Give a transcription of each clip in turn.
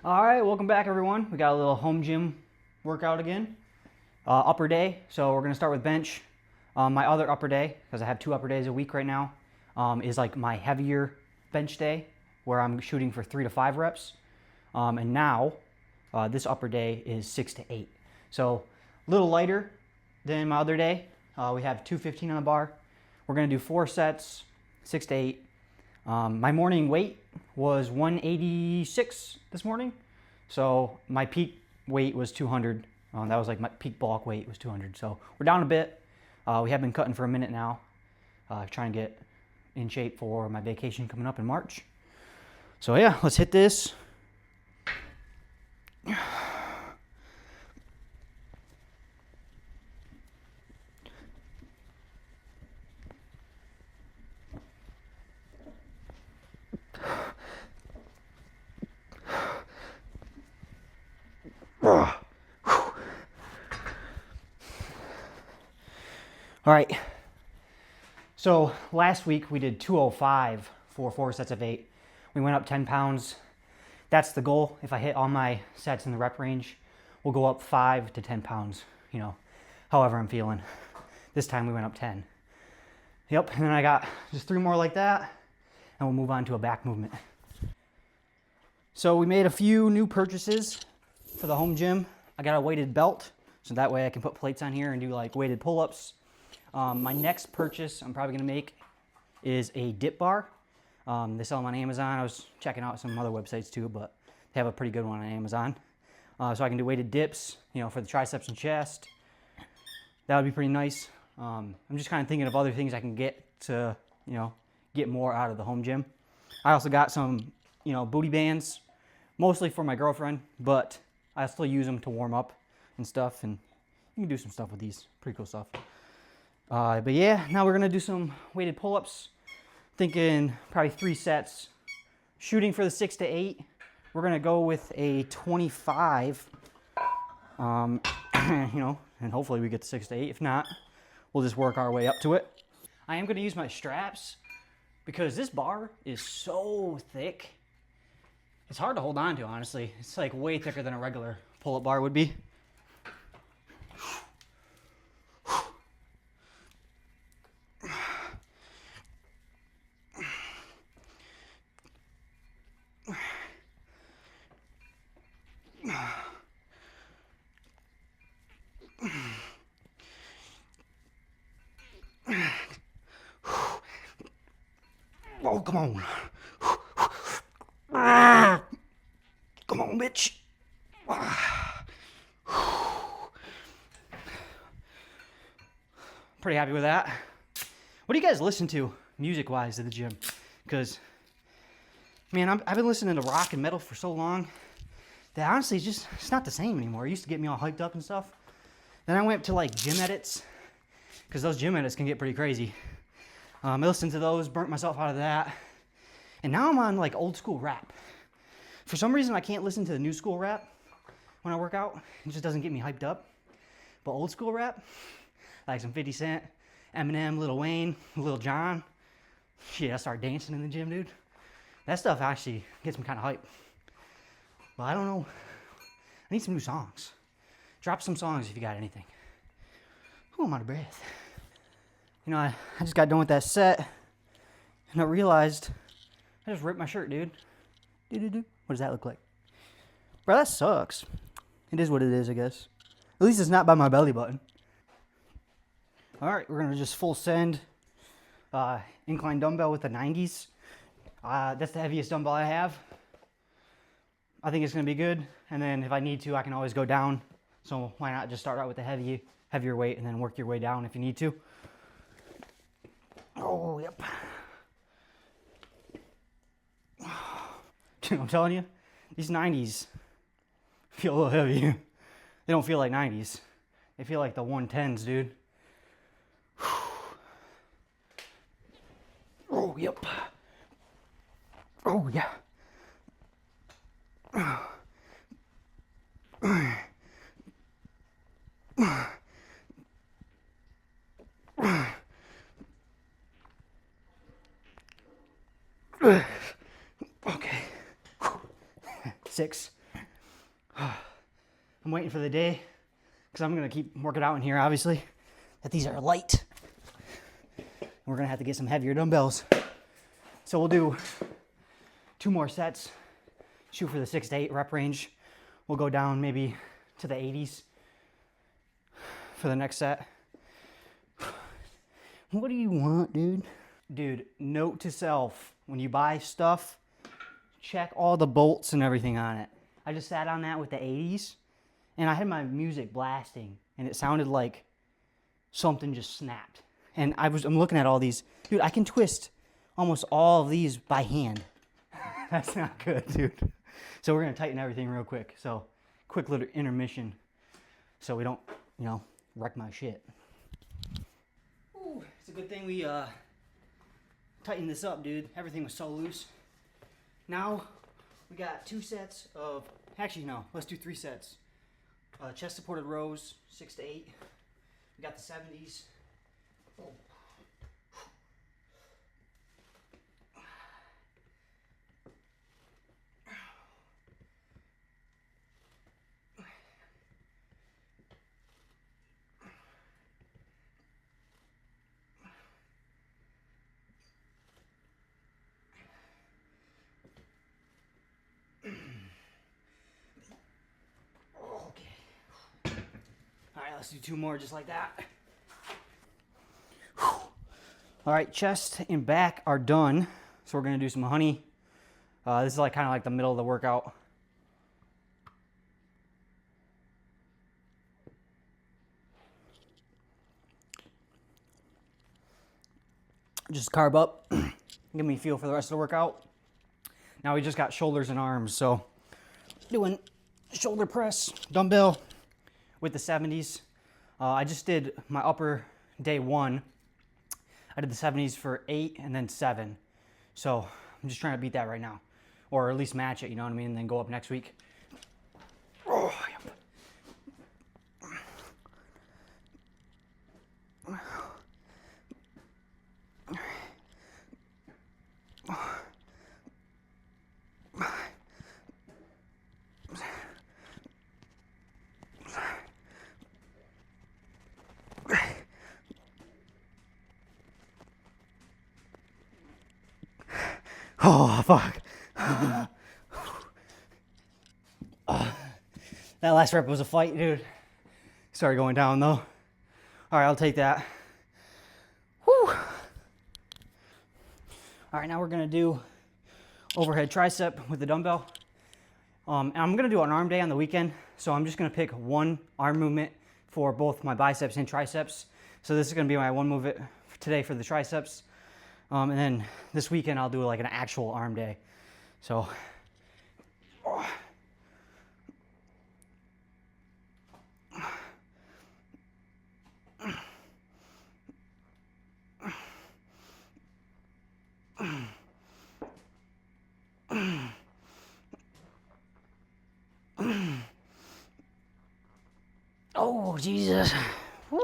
All right, welcome back, everyone. We got a little home gym workout again. Upper day, so we're gonna start with bench. My other upper day, because I have 2 upper days a week right now, is like my heavier bench day, where I'm shooting for 3 to 5 reps. And now, this upper day is 6 to 8. So a little lighter than my other day. We have 215 on the bar. We're gonna do 4 sets, 6 to 8. My morning weight was 186 this morning. So my peak weight was 200. That was like my peak bulk weight was 200. So we're down a bit. We have been cutting for a minute now, trying to get in shape for my vacation coming up in March. So yeah, let's hit this. All right, so last week we did 205 for 4 sets of 8. We went up 10 pounds. That's the goal. If I hit all my sets in the rep range, we'll go up 5 to 10 pounds, however I'm feeling. This time we went up 10. Yep, and then I got just 3 more like that, and we'll move on to a back movement. So we made a few new purchases for the home gym. I got a weighted belt, so that way I can put plates on here and do like weighted pull-ups. My next purchase I'm probably gonna make is a dip bar. They sell them on Amazon. I was checking out some other websites too, but they have a pretty good one on Amazon. So I can do weighted dips, for the triceps and chest. That would be pretty nice. I'm just kind of thinking of other things I can get to, get more out of the home gym. I also got some, booty bands, mostly for my girlfriend, but I still use them to warm up and stuff, and you can do some stuff with these. Pretty cool stuff. But yeah, now we're gonna do some weighted pull-ups. Thinking probably 3 sets. Shooting for the 6 to 8. We're gonna go with a 25. And hopefully we get the 6 to 8. If not, we'll just work our way up to it. I am gonna use my straps because this bar is so thick. It's hard to hold on to, honestly. It's like way thicker than a regular pull-up bar would be. Oh, come on. Come on, bitch. Pretty happy with that. What do you guys listen to music-wise at the gym? Because, man, I've been listening to rock and metal for so long that honestly it's not the same anymore. It used to get me all hyped up and stuff. Then I went to like gym edits, because those gym edits can get pretty crazy. I listened to those, burnt myself out of that. And now I'm on like old school rap. For some reason I can't listen to the new school rap when I work out. It just doesn't get me hyped up. But old school rap, like some 50 Cent, Eminem, Lil Wayne, Lil Jon. Shit, I start dancing in the gym, dude. That stuff actually gets me kind of hyped. But I don't know. I need some new songs. Drop some songs if you got anything. Oh, I'm out of breath. I just got done with that set, and I realized I just ripped my shirt, dude. What does that look like? Bro, that sucks. It is what it is, I guess. At least it's not by my belly button. All right, we're gonna just full send incline dumbbell with the 90s. That's the heaviest dumbbell I have. I think it's gonna be good. And then if I need to, I can always go down. So why not just start out with the heavier weight and then work your way down if you need to. Oh, yep. I'm telling you, these 90s feel a little heavy. They don't feel like 90s. They feel like the 110s, dude. Oh, yep. Oh, yeah. Okay. 6. I'm waiting for the day, because I'm going to keep working out in here, obviously, that these are light. We're going to have to get some heavier dumbbells. So we'll do 2 more sets, shoot for the 6 to 8 rep range. We'll go down maybe to the 80s for the next set. What do you want, dude? Dude, note to self, when you buy stuff, check all the bolts and everything on it. I just sat on that with the 80s, and I had my music blasting, and it sounded like something just snapped. And I'm looking at all these. Dude, I can twist almost all of these by hand. That's not good, dude. So we're going to tighten everything real quick. So, quick little intermission so we don't, wreck my shit. Ooh, it's a good thing we tightened this up, dude. Everything was so loose. Now, we got 2 sets of, actually no, let's do 3 sets. Chest supported rows, 6 to 8. We got the 70s. Oh. Alright, let's do 2 more just like that. Alright, chest and back are done. So we're going to do some honey. This is kind of like the middle of the workout. Just carb up. Give me a feel for the rest of the workout. Now we just got shoulders and arms. So doing shoulder press, dumbbell with the 70s. I just did my upper day 1. I did the 70s for 8 and then 7. So I'm just trying to beat that right now. Or at least match it, you know what I mean? And then go up next week. Oh, yep. Oh, fuck. That last rep was a fight, dude. Started going down, though. All right, I'll take that. Whew. All right, now we're going to do overhead tricep with the dumbbell. And I'm going to do an arm day on the weekend, so I'm just going to pick one arm movement for both my biceps and triceps. So this is going to be my one movement today for the triceps. And then this weekend I'll do an actual arm day. So, oh, Jesus. Woo.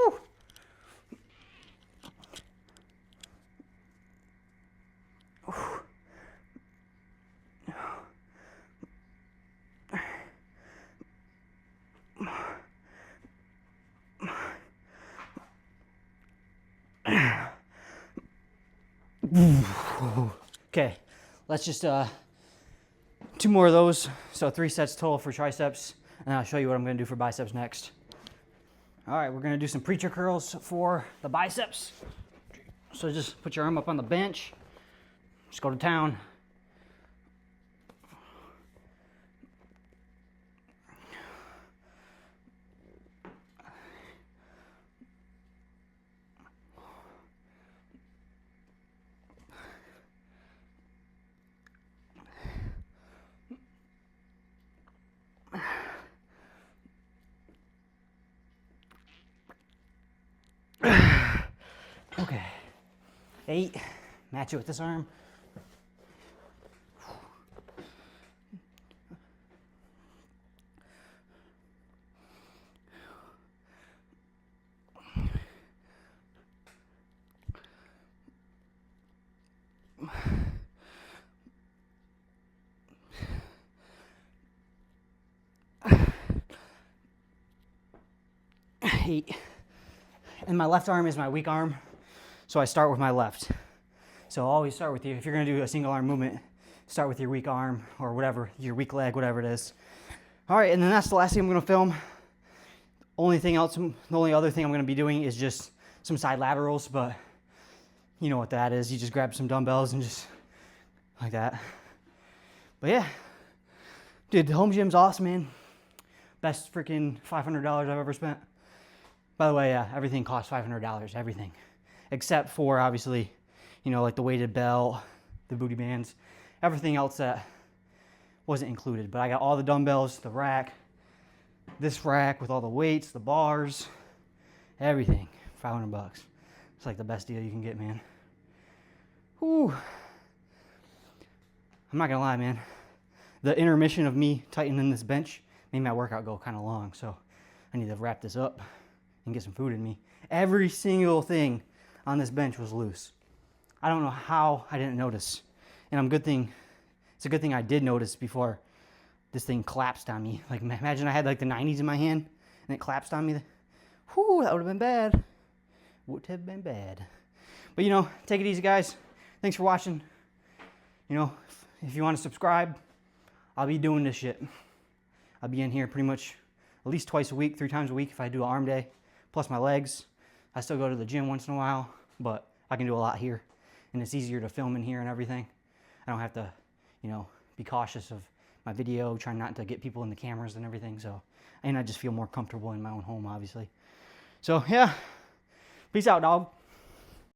Okay, let's just 2 more of those. So 3 sets total for triceps, and I'll show you what I'm going to do for biceps next. All right, we're going to do some preacher curls for the biceps. So just put your arm up on the bench. Just go to town. Okay, 8, match it with this arm. hate. And my left arm is my weak arm, so I start with my left. So always start with if you're gonna do a single arm movement, start with your weak arm or whatever, your weak leg, whatever it is. All right, and then that's the last thing I'm gonna film. The only other thing I'm gonna be doing is just some side laterals, but you know what that is. You just grab some dumbbells and just like that. But yeah, dude, the home gym's awesome, man. Best freaking $500 I've ever spent. By the way, everything costs $500, everything. Except for, obviously, you know, like the weighted belt, the booty bands, everything else that wasn't included. But I got all the dumbbells, the rack, this rack with all the weights, the bars, everything, $500. It's like the best deal you can get, man. Whew. I'm not gonna lie, man. The intermission of me tightening this bench made my workout go kind of long, so I need to wrap this up and get some food in me. Every single thing on this bench was loose. I don't know how I didn't notice. And it's a good thing I did notice before this thing collapsed on me. Like, imagine I had like the 90s in my hand and it collapsed on me. Whew, that would have been bad. Would have been bad. But you know, take it easy, guys. Thanks for watching. You know, if you want to subscribe, I'll be doing this shit. I'll be in here pretty much at least twice a week, 3 times a week if I do an arm day, plus my legs. I still go to the gym once in a while, but I can do a lot here. And it's easier to film in here and everything. I don't have to, you know, be cautious of my video, trying not to get people in the cameras and everything. So, and I just feel more comfortable in my own home, obviously. So, yeah. Peace out, dog.